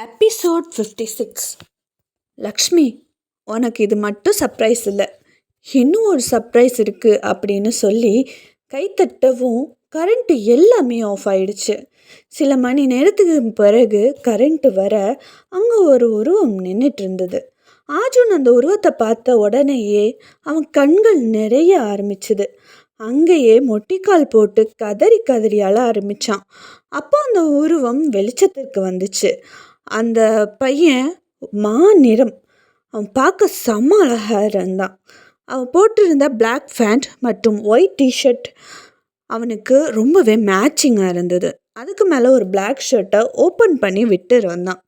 Episode 56. Lakshmi, உனக்கு இது மட்டும் சர்ப்ரைஸ் இல்லை, இன்னும் ஒரு சர்ப்ரைஸ் இருக்குது அப்படின்னு சொல்லி கைத்தட்டவும் கரண்ட்டு எல்லாமே ஆஃப் ஆயிடுச்சு. சில மணி நேரத்துக்கு பிறகு கரண்ட்டு வர அங்கே ஒரு உருவம் நின்றுட்டு இருந்தது. ஆஜுன் அந்த உருவத்தை பார்த்த உடனேயே அவன் கண்கள் நிறைய ஆரம்பிச்சுது. அங்கேயே மொட்டிக்கால் போட்டு கதறி கதறி அழ ஆரம்பித்தான். அப்போ அந்த உருவம் வெளிச்சத்திற்கு வந்துச்சு. அந்த பையன் நிறம், அவன் பார்க்க செம்ம அழகாக இருந்தான். அவன் போட்டிருந்த பிளாக் பேண்ட் மற்றும் ஒயிட் டிஷர்ட் அவனுக்கு ரொம்பவே மேட்சிங்காக இருந்தது. அதுக்கு மேலே ஒரு பிளாக் ஷர்ட்டை ஓப்பன் பண்ணி விட்டு இருந்தான்.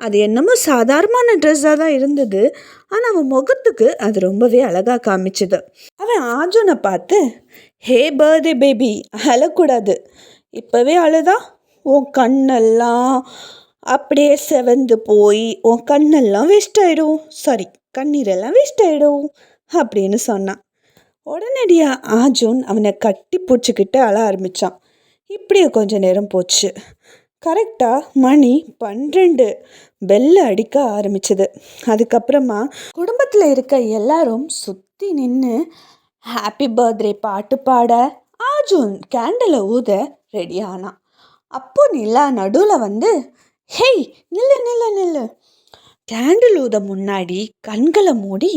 அது என்னமோ சாதாரணமான ட்ரெஸ்ஸாக தான் இருந்தது, ஆனால் அவன் முகத்துக்கு அது ரொம்பவே அழகாக காமிச்சுது. அவன் ஆஜுனை பார்த்து, ஹே பர்த்டே பேபி, அழக்கூடாது, இப்போவே அழுதா உன் கண்ணெல்லாம் அப்படியே செவந்து போய் உன் கண்ணெல்லாம் வேஸ்ட் ஆகிடும், சாரி கண்ணீரெல்லாம் வேஸ்ட் ஆகிடும் அப்படின்னு சொன்னான். உடனடியாக ஆஜுன் அவனை கட்டி பிடிச்சிக்கிட்டு அழ ஆரம்பித்தான். இப்படியே கொஞ்ச நேரம் போச்சு. கரெக்டாக மணி 12 பெல் அடிக்க ஆரம்பிச்சது. அதுக்கப்புறமா குடும்பத்தில் இருக்க எல்லாரும் சுற்றி நின்று ஹாப்பி பர்த்டே பாட்டு பாட ஆஜுன் கேண்டிலை ஊத ரெடி ஆனான். அப்போ நிலா நடுவில் வந்து, ஹேய் நில்லு நில்லு நில்லு, கேண்டில் ஊத முன்னாடி கண்களை மூடி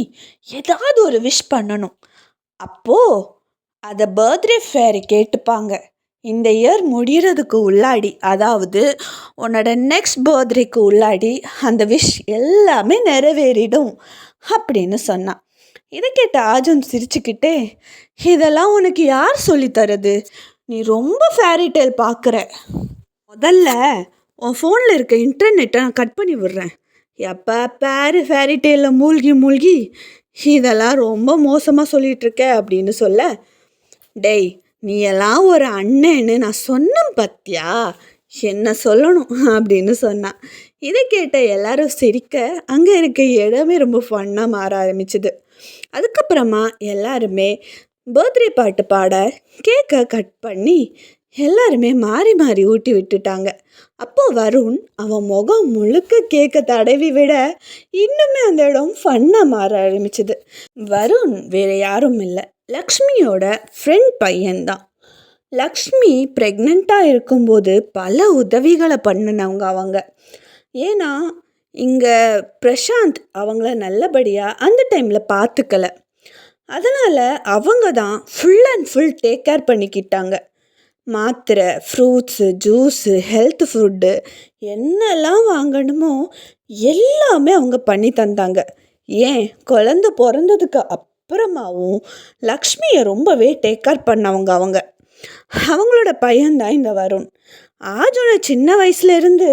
ஏதாவது ஒரு விஷ் பண்ணணும். அப்போது அதை பர்த்டே ஃபேரி கேட்டுப்பாங்க. இந்த இயர் முடிகிறதுக்கு உள்ளாடி, அதாவது உன்னோட நெக்ஸ்ட் பர்த்டேக்கு உள்ளாடி அந்த விஷ் எல்லாமே நிறைவேறிடும் அப்படின்னு சொன்னான். இதை கேட்ட ஆஜுன் சிரிச்சுக்கிட்டே, இதெல்லாம் உனக்கு யார் சொல்லித்தரது, நீ ரொம்ப ஃபேரி டேல் பார்க்குற, முதல்ல உன் ஃபோனில் இருக்க இன்டர்நெட்டை நான் கட் பண்ணி விடுறேன். எப்போ பேரு ஃபேரி டேலில் மூழ்கி இதெல்லாம் ரொம்ப மோசமாக சொல்லிகிட்ருக்க அப்படின்னு சொல்ல, டேய் நீ எல்லாம் ஒரு அண்ணன்னு நான் சொன்னேன் பத்தியா, என்ன சொல்லணும் அப்படின்னு சொன்னான். இதை கேட்ட எல்லாரும் சிரிக்க அங்கே இருக்க இடமே ரொம்ப ஃபன்னாக மாற ஆரம்பிச்சுது. அதுக்கப்புறமா எல்லாருமே பர்த்டே பாட்டு பாட கேக்கை கட் பண்ணி எல்லாருமே மாறி மாறி ஊட்டி விட்டுட்டாங்க. அப்போது வருண் அவன் முகம் முழுக்க கேக்கை தடவி விட இன்னுமே அந்த இடம் ஃபன்னாக மாற ஆரம்பிச்சுது. வருண் வேறு யாரும் இல்லை, லக்ஷ்மியோட ஃப்ரெண்ட் பையன்தான். லக்ஷ்மி ப்ரெக்னெண்ட்டாக இருக்கும்போது பல உதவிகளை பண்ணினவங்க அவங்க. ஏன்னா இங்கே பிரசாந்த் அவங்கள நல்லபடியாக அந்த டைமில் பார்த்துக்கலை. அதனால் அவங்க தான் full and full take care பண்ணிக்கிட்டாங்க. மாத்திரை, ஃப்ரூட்ஸு, ஜூஸு, ஹெல்த் ஃபுட்டு என்னெல்லாம் வாங்கணுமோ எல்லாமே அவங்க பண்ணி தந்தாங்க. ஏன் குழந்த பிறந்ததுக்கு அப்புறமாவும் லக்ஷ்மியை ரொம்பவே டேக் கேர் பண்ணவங்க அவங்க. அவங்களோட பையன்தான் இந்த வருண். ஆஜுனை சின்ன வயசுலேருந்து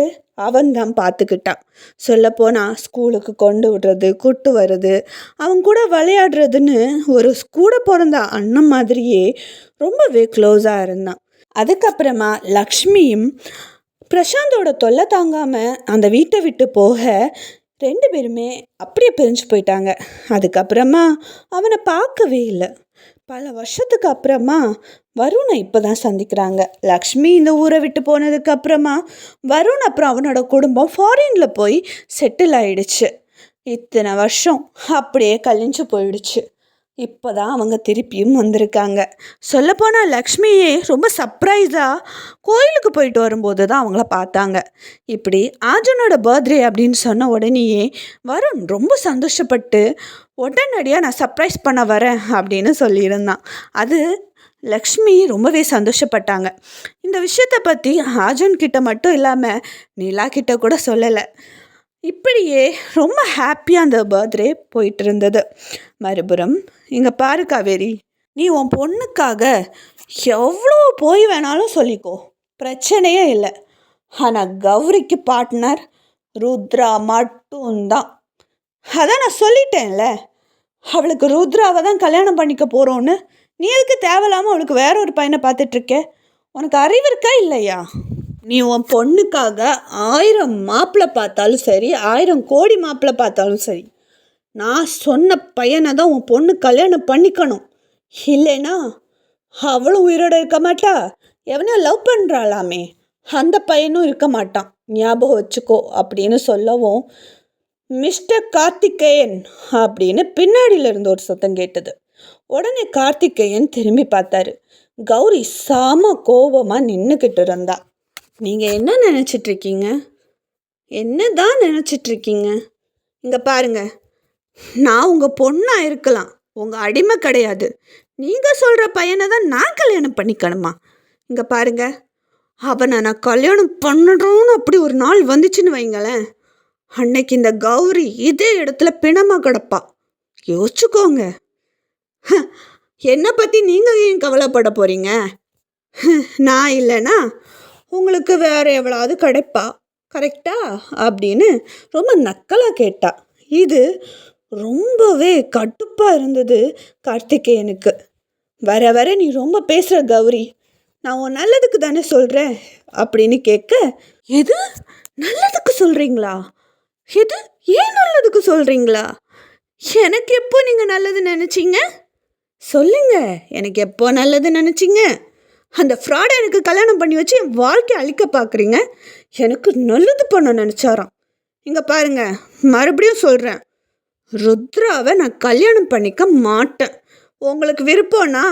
அவன் தான் பார்த்துக்கிட்டான். சொல்லப்போனால் ஸ்கூலுக்கு கொண்டு விடுறது, கூட்டு வர்றது, அவன் கூட விளையாடுறதுன்னு ஒரு கூட பிறந்த அண்ணன் மாதிரியே ரொம்பவே க்ளோஸாக இருந்தான். அதுக்கப்புறமா லக்ஷ்மியும் பிரசாந்தோட தொல்லை தாங்காமல் அந்த வீட்டை விட்டு போக 2 பேருமே அப்படியே பிரிஞ்சு போயிட்டாங்க. அதுக்கப்புறமா அவனை பார்க்கவே இல்லை. பல வருஷத்துக்கு அப்புறமா வருணை இப்போ தான் சந்திக்கிறாங்க. லக்ஷ்மி இந்த ஊரை விட்டு போனதுக்கு அப்புறமா வருண் அப்புறம் அவனோட குடும்பம் ஃபாரினில் போய் செட்டில் ஆயிடுச்சு. இத்தனை வருஷம் அப்படியே கழிஞ்சு போயிடுச்சு. இப்போ தான் அவங்க திருப்பியும் வந்திருக்காங்க. சொல்லப்போனால் லக்ஷ்மியே ரொம்ப சர்ப்ரைஸாக கோயிலுக்கு போயிட்டு வரும்போது தான் அவங்கள பார்த்தாங்க. இப்படி ஆஜுனோட பர்த்டே அப்படின்னு சொன்ன உடனேயே வருண் ரொம்ப சந்தோஷப்பட்டு உடனடியாக நான் சர்ப்ரைஸ் பண்ண வரேன் அப்படின்னு சொல்லியிருந்தான். அது லக்ஷ்மி ரொம்பவே சந்தோஷப்பட்டாங்க. இந்த விஷயத்தை பற்றி ஆஜுன் கிட்ட மட்டும் இல்லாமல் நிலா கிட்ட கூட சொல்லலை. இப்படியே ரொம்ப ஹாப்பியாக அந்த பர்த்டே போயிட்டு இருந்தது. மறுபுறம் இங்கே பாரு காவேரி, நீ உன் பொண்ணுக்காக எவ்வளோ போய் வேணாலும் சொல்லிக்கோ, பிரச்சனையே இல்லை. ஆனால் கௌரிக்கு பார்ட்னர் ருத்ரா மட்டும்தான். அதான் நான் சொல்லிட்டேன்ல, அவளுக்கு ருத்ராவை தான் கல்யாணம் பண்ணிக்க போகிறோன்னு. நீ எதுக்கு தேவையில்லாமல் அவளுக்கு வேற ஒரு பையனை பார்த்துட்ருக்க? உனக்கு அறிவு இருக்கா இல்லையா? நீ உன் பொண்ணுக்காக 1000 மாப்பிள்ளை பார்த்தாலும் சரி, 1000 கோடி மாப்பிள்ளை பார்த்தாலும் சரி, நான் சொன்ன பையனை தான் உன் பொண்ணு கல்யாணம் பண்ணிக்கணும். இல்லைன்னா அவளும் உயிரோடு இருக்க மாட்டா. எவனையோ லவ் பண்ணுறாளாமே, அந்த பையனும் இருக்க மாட்டான், ஞாபகம் வச்சுக்கோ அப்படின்னு சொல்லவும், மிஸ்டர் கார்த்திகேயன் அப்படின்னு பின்னாடியில இருந்து ஒரு சத்தம் கேட்டது. உடனே கார்த்திகேயன் திரும்பி பார்த்தாரு. கௌரி சாம கோபமா நின்றுக்கிட்டு இருந்தா. நீங்க என்ன நினைச்சிட்டு இருக்கீங்க? என்னதான் நினைச்சிட்டு இருக்கீங்க? இங்க பாருங்க, நான் உங்க பொண்ணா இருக்கலாம், உங்க அடிமை கிடையாது. நீங்க சொல்ற பையனை தான் நான் கல்யாணம் பண்ணிக்கணுமா? இங்க பாருங்க, அவனை நான் கல்யாணம் பண்ணணும்னு அப்படி ஒரு நாள் வந்துச்சுன்னு வைங்களேன், அன்னைக்கு இந்த கௌரி இதே இடத்துல பிணமா கிடப்பா. யோசிச்சுக்கோங்க. என்னை பற்றி நீங்கள் ஏன் கவலைப்பட போகிறீங்க? நான் இல்லைன்னா உங்களுக்கு வேற எவ்வளவு கிடைப்பா, கரெக்டா அப்படின்னு ரொம்ப நக்கலாக கேட்டா. இது ரொம்பவே கடுப்பாக இருந்தது கார்த்திகேயனுக்கு. வர வர நீ ரொம்ப பேசுகிற கௌரி, நான் உன் நல்லதுக்கு தானே சொல்கிறேன் அப்படின்னு கேட்க, எது நல்லதுக்கு சொல்கிறீங்களா? எது ஏன் நல்லதுக்கு சொல்கிறீங்களா? எனக்கு எப்போ நீங்கள் நல்லது நினச்சிங்க? சொல்லுங்க, எனக்கு எப்போ நல்லது நினச்சிங்க? அந்த ஃப்ராடை எனக்கு கல்யாணம் பண்ணி வச்சு என் வாழ்க்கையை அழிக்க பார்க்குறீங்க. எனக்கு நல்லது பண்ண நினச்சாராம். இங்கே பாருங்க, மறுபடியும் சொல்கிறேன், ருத்ராவை நான் கல்யாணம் பண்ணிக்க மாட்டேன். உங்களுக்கு விருப்பம்னா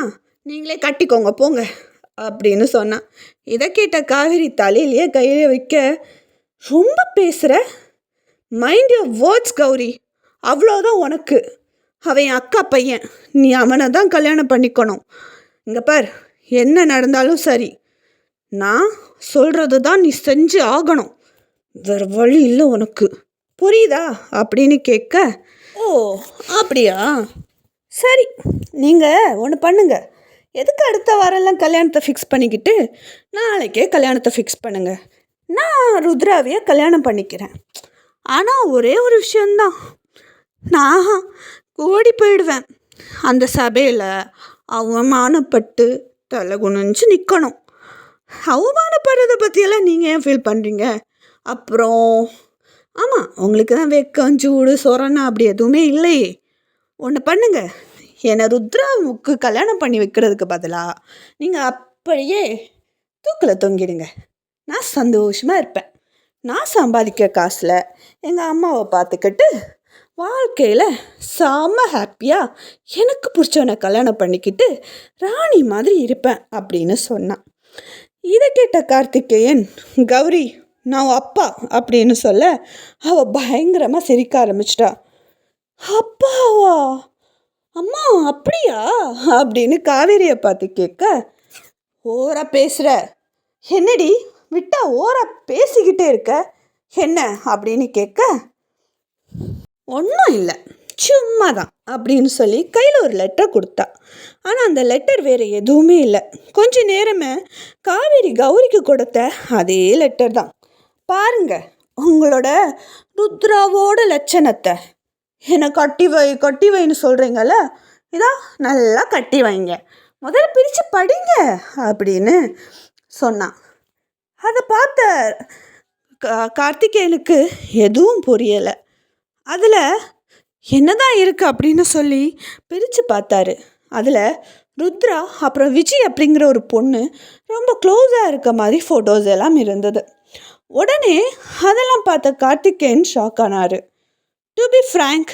நீங்களே கட்டிக்கோங்க போங்க அப்படின்னு சொன்னான். இதை கேட்ட காவேரி தலையிலேயே கையில வைக்க, ரொம்ப பேசுகிற, மைண்ட் யுவர் வேர்ட்ஸ் கௌரி, அவ்வளோதான் உனக்கு. அவன் என் அக்கா பையன், நீ அவனை தான் கல்யாணம் பண்ணிக்கணும். இங்கே பார், என்ன நடந்தாலும் சரி, நான் சொல்கிறது தான் நீ செஞ்சு ஆகணும், வேறு வழி இல்லை உனக்கு, புரியுதா அப்படின்னு கேட்க, ஓ அப்படியா, சரி நீங்கள் ஒன்று பண்ணுங்க, எதுக்கு அடுத்த வாரம்லாம் கல்யாணத்தை ஃபிக்ஸ் பண்ணிக்கிட்டு நாளைக்கே கல்யாணத்தை ஃபிக்ஸ் பண்ணுங்க, நான் ருத்ராவையை கல்யாணம் பண்ணிக்கிறேன். ஆனால் ஒரே ஒரு விஷயந்தான், நான் ஓடி போயிடுவேன். அந்த சபையில் அவமானப்பட்டு தலை குனிஞ்சு நிற்கணும். அவமானப்படுறதை பற்றியெல்லாம் நீங்கள் ஏன் ஃபீல் பண்ணுறீங்க? அப்புறம் ஆமாம், உங்களுக்கு தான் வெக்கம் சூடு சொரணா அப்படி எதுவுமே இல்லையே. ஒன்று பண்ணுங்க, என்னை ருத்ராவுக்கு கல்யாணம் பண்ணி வைக்கிறதுக்கு பதிலாக நீங்கள் அப்படியே தூக்கில் தொங்கிடுங்க. நான் சந்தோஷமாக இருப்பேன். நான் சம்பாதிக்க காசில் எங்கள் அம்மாவை பார்த்துக்கிட்டு வாழ்க்கையில் செம்ம ஹாப்பியாக எனக்கு பிடிச்சவனை கல்யாணம் பண்ணிக்கிட்டு ராணி மாதிரி இருப்பேன் அப்படின்னு சொன்னான். இதை கேட்ட கார்த்திகேயன், கௌரி நான் அப்பா அப்படின்னு சொல்ல அவள் பயங்கரமாக சிரிக்க ஆரம்பிச்சிட்டா. அப்பாவா? அம்மா அப்படியா அப்படின்னு காவேரியை பார்த்து கேட்க, ஓரா பேசுகிற, என்னடி விட்டா ஓரா பேசிக்கிட்டே இருக்க என்ன அப்படின்னு கேட்க, ஒன்றும் இல்லை சும்மா தான் அப்படின்னு சொல்லி கையில் ஒரு லெட்டர் கொடுத்தா. ஆனால் அந்த லெட்டர் வேறு எதுவுமே இல்லை. கொஞ்ச நேரமே காவேரி கௌரிக்கு கொடுத்த அதே லெட்டர் தான். பாருங்க உங்களோட ருத்ராவோட லட்சணத்தை, என்னை கட்டி வைன்னு சொல்கிறீங்கள, இதா நல்லா கட்டி வைங்க, முதல்ல பிரித்து படிங்க அப்படின்னு சொன்னான். அதை பார்த்த கார்த்திகேயனுக்கு எதுவும் புரியலை. அதில் என்னதான் இருக்குது அப்படின்னு சொல்லி பிரித்து பார்த்தாரு. அதில் ருத்ரா அப்புறம் விஜய் அப்படிங்கிற ஒரு பொண்ணு ரொம்ப க்ளோஸாக இருக்க மாதிரி ஃபோட்டோஸ் எல்லாம் இருந்தது. உடனே அதெல்லாம் பார்த்த கார்த்திகேயன் ஷாக் ஆனார். டு பி ஃப்ராங்க்,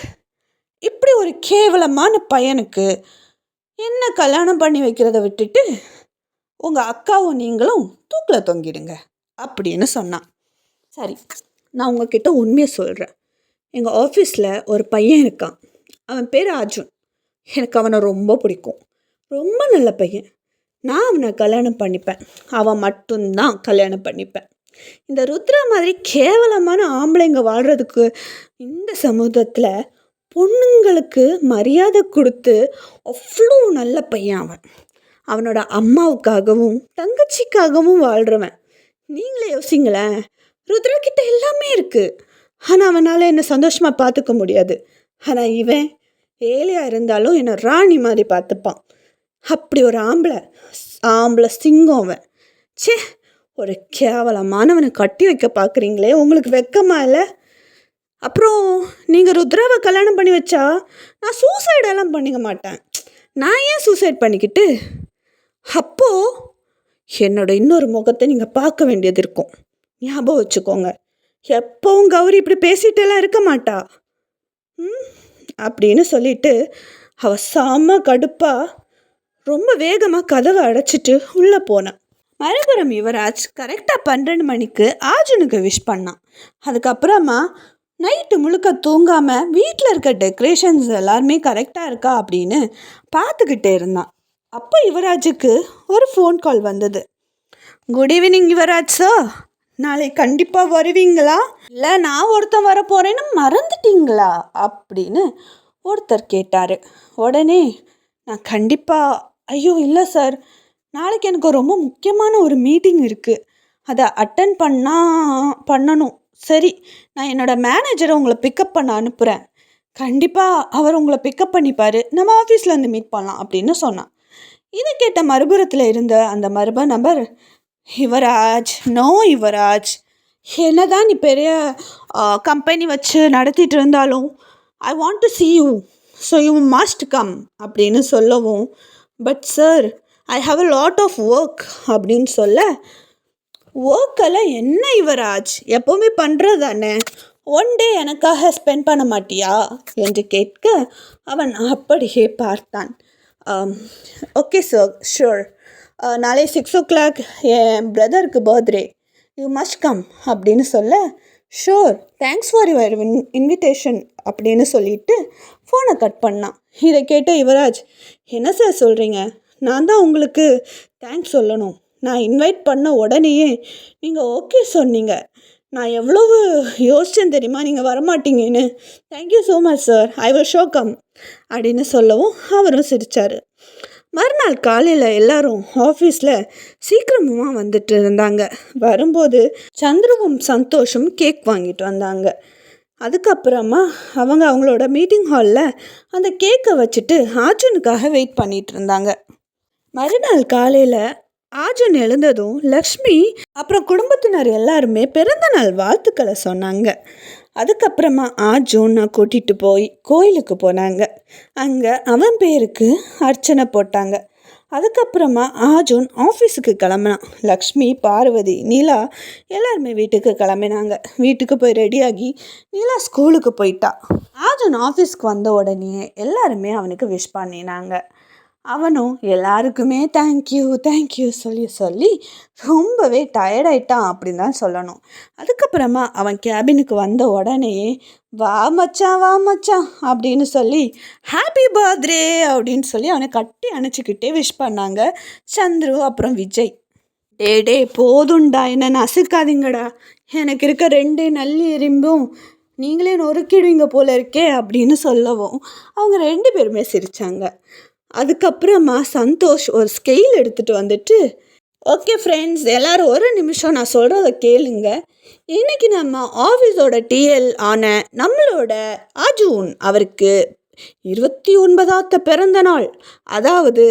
இப்படி ஒரு கேவலமான பையனுக்கு என்ன கல்யாணம் பண்ணி வைக்கிறத விட்டுட்டு உங்கள் அக்காவும் நீங்களும் தூக்கில் தொங்கிடுங்க அப்படின்னு சொன்னான். சரி, நான் உங்ககிட்ட உண்மையை சொல்கிறேன். எங்கள் ஆஃபீஸில் ஒரு பையன் இருக்கான், அவன் பேர் அர்ஜுன். எனக்கு அவனை ரொம்ப பிடிக்கும், ரொம்ப நல்ல பையன். நான் அவனை கல்யாணம் பண்ணிப்பேன், அவன் மட்டும்தான் கல்யாணம் பண்ணிப்பேன். இந்த ருத்ரா மாதிரி கேவலமான ஆம்பளைங்க வாழ்கிறதுக்கு இந்த சமூகத்தில் பொண்ணுங்களுக்கு மரியாதை கொடுத்து அவ்வளோ நல்ல பையன் அவன். அவனோட அம்மாவுக்காகவும் தங்கச்சிக்காகவும் வாழ்கிறவன். நீங்களே யோசிங்களேன், ருத்ரா கிட்ட எல்லாமே இருக்குது, ஆனால் அவனால் என்னை சந்தோஷமாக பார்த்துக்க முடியாது. ஆனால் இவன் ஏழையாக இருந்தாலும் என்னை ராணி மாதிரி பார்த்துப்பான். அப்படி ஒரு ஆம்பளை சிங்கம் அவன். சே, ஒரு கேவலமானவனை கட்டி வைக்க பார்க்குறீங்களே, உங்களுக்கு வெக்கமா இல்லை? அப்புறம் நீங்கள் ருத்ராவை கல்யாணம் பண்ணி வச்சா நான் சூசைடெல்லாம் பண்ணிக்க மாட்டேன். நான் ஏன் சூசைட் பண்ணிக்கிட்டு? அப்போது என்னோட இன்னொரு முகத்தை நீங்கள் பார்க்க வேண்டியது இருக்கும். ஞாபகம் வச்சுக்கோங்க. எப்பவும் கௌரி இப்படி பேசிட்டெல்லாம் இருக்க மாட்டா. ம் அப்படின்னு சொல்லிட்டு அவ செம கடுப்பா ரொம்ப வேகமாக கதவை அடைச்சிட்டு உள்ளே போனான். மறுபுறம் யுவராஜ் கரெக்டாக 12 மணிக்கு ஆர்ஜுனுக்கு விஷ் பண்ணான். அதுக்கப்புறமா நைட்டு முழுக்க தூங்காமல் வீட்டில் இருக்க டெக்கரேஷன்ஸ் எல்லாருமே கரெக்டாக இருக்கா அப்படின்னு பார்த்துக்கிட்டே இருந்தான். அப்போ யுவராஜுக்கு ஒரு ஃபோன் கால் வந்தது. குட் ஈவினிங் யுவராஜ் சார், நாளைக்கு கண்டிப்பாக வருவீங்களா, இல்லை நான் ஒருத்தன் வர போகிறேன்னு மறந்துட்டீங்களா அப்படின்னு ஒருத்தர் கேட்டார். உடனே நான் கண்டிப்பாக, ஐயோ இல்லை சார், நாளைக்கு எனக்கு ரொம்ப முக்கியமான ஒரு மீட்டிங் இருக்குது, அதை அட்டன் பண்ணணும். சரி, நான் என்னோடய மேனேஜரை உங்களை பிக்கப் பண்ண அனுப்புகிறேன், கண்டிப்பாக அவர் உங்களை பிக்கப் பண்ணிப்பார், நம்ம ஆஃபீஸில் வந்து மீட் பண்ணலாம் அப்படின்னு சொன்னான். இதை கேட்ட மறுபுறத்தில் இருந்த அந்த மர்ம நபர், யுவராஜ், நோ யுவராஜ், என்னதான் நீ பெரிய கம்பெனி வச்சு நடத்திட்டு இருந்தாலும் I want to see you, so you must come அப்படின்னு சொல்லவும், but sir I have a lot of work அப்படின்னு சொல்ல, ஒர்க்கெல்லாம் என்ன யுவராஜ், எப்போவுமே பண்ணுறது தானே, ஒன் டே எனக்காக ஸ்பெண்ட் பண்ண மாட்டியா என்று கேட்க அவன் அப்படியே பார்த்தான். ஓகே சார், ஷூர், நாளை 6 o'clock என் பிரதருக்கு பர்த்டே, யூ மஸ்ட் கம் அப்படின்னு சொல்ல, sure, thanks for your invitation அப்படின்னு சொல்லிட்டு ஃபோனை கட் பண்ணான். இதை கேட்ட யுவராஜ், என்ன சார் சொல்கிறீங்க, நான் தான் உங்களுக்கு தேங்க்ஸ் சொல்லணும், நான் இன்வைட் பண்ண உடனேயே நீங்கள் ஓகே சொன்னீங்க, நான் எவ்வளவு யோசிச்சேன் தெரியுமா நீங்கள் வரமாட்டீங்கன்னு, thank you so much sir, I will sure come அப்படின்னு சொல்லவும் அவரும் சிரித்தார். மறுநாள் காலையில் எல்லாரும் ஆஃபீஸில் சீக்கிரமாக வந்துட்டு இருந்தாங்க. வரும்போது சந்துருவும் சந்தோஷும் கேக் வாங்கிட்டு வந்தாங்க. அதுக்கப்புறமா அவங்களோட மீட்டிங் ஹாலில் அந்த கேக்கை வச்சுட்டு ஆர்ஜுனுக்காக வெயிட் பண்ணிகிட்டு இருந்தாங்க. மறுநாள் காலையில் ஆர்ஜுன் எழுந்ததும் லக்ஷ்மி அப்புறம் குடும்பத்தினர் எல்லாருமே பிறந்த நாள் வாழ்த்துக்களை சொன்னாங்க. அதுக்கப்புறமா ஆர்ஜுனை கூட்டிகிட்டு போய் கோயிலுக்கு போனாங்க. அங்கே அவன் பேருக்கு அர்ச்சனை போட்டாங்க. அதுக்கப்புறமா ஆர்ஜுன் ஆஃபீஸுக்கு கிளம்பினான். லக்ஷ்மி, பார்வதி, நீலா எல்லாருமே வீட்டுக்கு கிளம்பினாங்க. வீட்டுக்கு போய் ரெடியாகி நீலா ஸ்கூலுக்கு போயிட்டா. ஆர்ஜுன் ஆஃபீஸ்க்கு வந்த உடனே எல்லாருமே அவனுக்கு விஷ் பண்ணினாங்க. அவனும் எல்லாருக்குமே தேங்க்யூ சொல்லி ரொம்பவே டயர்டாயிட்டான் அப்படின்னு தான் சொல்லணும். அதுக்கப்புறமா அவன் கேபினுக்கு வந்த உடனே வா மச்சான் அப்படின்னு சொல்லி ஹாப்பி பர்த்டே அப்படின்னு சொல்லி அவனை கட்டி அணைச்சிக்கிட்டே விஷ் பண்ணாங்க சந்துரு அப்புறம் விஜய். டே போதும்டா, என்ன நசுக்காதீங்கடா, எனக்கு இருக்க 2 நல்லி எறும்பும் நீங்களே நொறுக்கிடுவீங்க போல இருக்கே அப்படின்னு சொல்லவும் அவங்க 2 பேருமே சிரித்தாங்க. அதுக்கப்புறமா சந்தோஷ் ஒரு ஸ்கெயில் எடுத்துகிட்டு வந்துட்டு, ஓகே ஃப்ரெண்ட்ஸ், எல்லோரும் ஒரு நிமிஷம் நான் சொல்கிறத கேளுங்க. இன்றைக்கி நம்ம ஆஃபீஸோட டிஎல் ஆன நம்மளோட ஆர்ஜுன் அவருக்கு 29வது பிறந்த நாள். அதாவது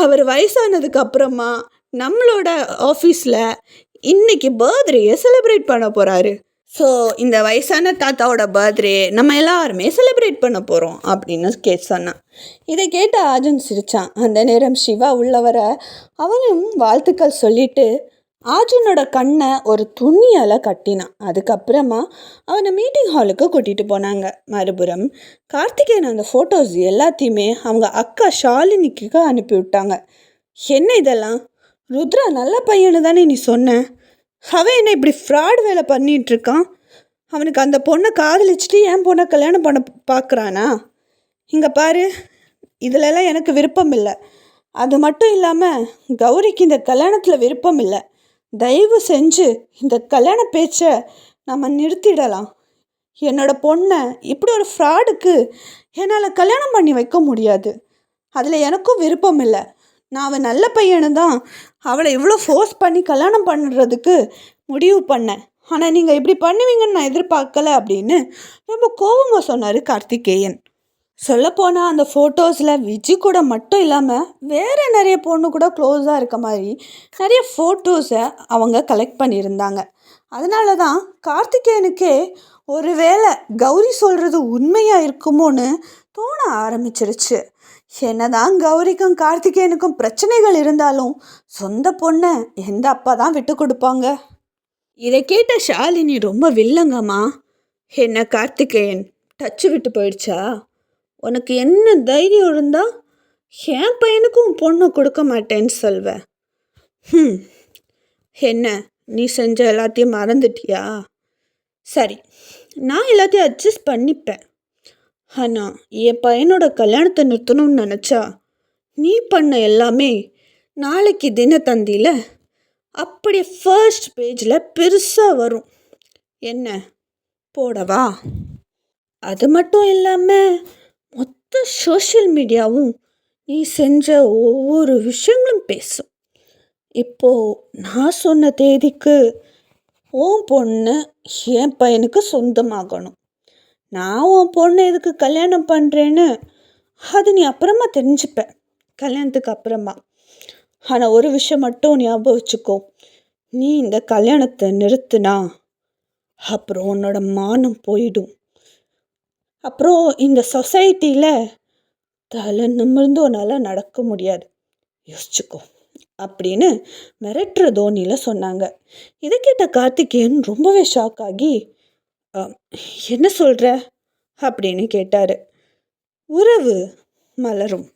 அவர் வயசானதுக்கு அப்புறமா நம்மளோட ஆஃபீஸில் இன்றைக்கி பர்த்டேயை செலிப்ரேட் பண்ண போகிறாரு. ஸோ இந்த வயசான தாத்தாவோட பர்த்டே நம்ம எல்லாருமே செலிப்ரேட் பண்ண போகிறோம் அப்படின்னு சொன்னான். இதை கேட்ட ஆர்ஜுன் சிரித்தான். அந்த நேரம் சிவா உள்ள வர அவனும் வாழ்த்துக்கள் சொல்லிட்டு ஆர்ஜுனோட கண்ணை ஒரு துணியால் கட்டினான். அதுக்கப்புறமா அவனை மீட்டிங் ஹாலுக்கு கூட்டிகிட்டு போனாங்க. மறுபுறம் கார்த்திகேயன் அந்த ஃபோட்டோஸ் எல்லாத்தையுமே அவங்க அக்கா ஷாலினிக்கு அனுப்பி விட்டாங்க. என்ன இதெல்லாம், ருத்ரா நல்ல பையனு தானே நீ சொன்ன, அவன் என்ன இப்படி ஃப்ராட் வேலை பண்ணிகிட்ருக்கான், அவனுக்கு அந்த பொண்ணை காதலிச்சுட்டு என் பொண்ணை கல்யாணம் பண்ண பார்க்குறானா, இங்கே பாரு, இதிலெல்லாம் எனக்கு விருப்பம் இல்லை, அது மட்டும் இல்லாமல் கௌரிக்கு இந்த கல்யாணத்தில் விருப்பம் இல்லை, தயவு செஞ்சு இந்த கல்யாண பேச்சை நம்ம நிறுத்திடலாம், என்னோட பொண்ணை இப்படி ஒரு ஃப்ராடுக்கு என்னால் கல்யாணம் பண்ணி வைக்க முடியாது, அதில் எனக்கும் விருப்பம் இல்லை, நான் அவன் நல்ல பையனு தான் அவளை இவ்வளோ ஃபோர்ஸ் பண்ணி கல்யாணம் பண்ணுறதுக்கு முடிவு பண்ணேன், ஆனால் நீங்கள் இப்படி பண்ணுவீங்கன்னு நான் எதிர்பார்க்கல அப்படின்னு ரொம்ப கோபமாக சொன்னார் கார்த்திகேயன். சொல்லப்போனால் அந்த ஃபோட்டோஸில் விஜய் கூட மட்டும் இல்லாமல் வேறு நிறைய பொண்ணு கூட க்ளோஸாக இருக்க மாதிரி நிறைய ஃபோட்டோஸை அவங்க கலெக்ட் பண்ணியிருந்தாங்க. அதனால தான் கார்த்திகேயனுக்கே ஒருவேளை கௌரி சொல்கிறது உண்மையாக இருக்குமோன்னு தோண ஆரம்பிச்சிருச்சு. என்னதான் கௌரிக்கும் கார்த்திகேயனுக்கும் பிரச்சனைகள் இருந்தாலும் சொந்த பொண்ணை எந்த அப்பா தான் விட்டு கொடுப்பாங்க? இதை கேட்ட ஷாலினி ரொம்ப வில்லங்கம்மா. என்ன கார்த்திகேயன் டச்சு விட்டு போயிடுச்சா? உனக்கு என்ன தைரியம் இருந்தா என் பையனுக்கும் பொண்ணை கொடுக்க மாட்டேன்னு சொல்வேன். என்ன நீ செஞ்ச எல்லாத்தையும் மறந்துட்டியா? சரி, நான் எல்லாத்தையும் அட்ஜஸ்ட் பண்ணிப்பேன். ஆனால் என் பையனோட கல்யாணத்தை நிறுத்தணும்னு நினச்சா நீ பண்ண எல்லாமே நாளைக்கு தினத்தந்தியில் அப்படியே ஃபர்ஸ்ட் பேஜில் பெருசாக வரும். என்ன போடவா? அது மட்டும் இல்லாமல் மொத்த சோஷியல் மீடியாவும் நீ செஞ்ச ஒவ்வொரு விஷயங்களும் பேசும். இப்போது நான் சொன்ன தேதிக்கு உன் பொண்ணு என் பையனுக்கு சொந்தமாகணும். நான் உன் பொண்ணு எதுக்கு கல்யாணம் பண்ணுறேன்னு அது நீ அப்புறமா தெரிஞ்சுப்ப, கல்யாணத்துக்கு அப்புறமா. ஆனால் ஒரு விஷயம் மட்டும் ஞாபகம் வச்சுக்கோ, நீ இந்த கல்யாணத்தை நிறுத்துனா அப்புறம் உன்னோட மானம் போயிடும். அப்புறம் இந்த சொசைட்டியில் தலை நிமிர்ந்து உன்னால் நடக்க முடியாது, யோசிச்சுக்கோ அப்படின்னு மிரட்டுற தோனியில் சொன்னாங்க. இதை கேட்ட கார்த்திகேயன் ரொம்பவே ஷாக் ஆகி என்ன சொல்கிற அப்படின்னு கேட்டார். உறவு மலரும்.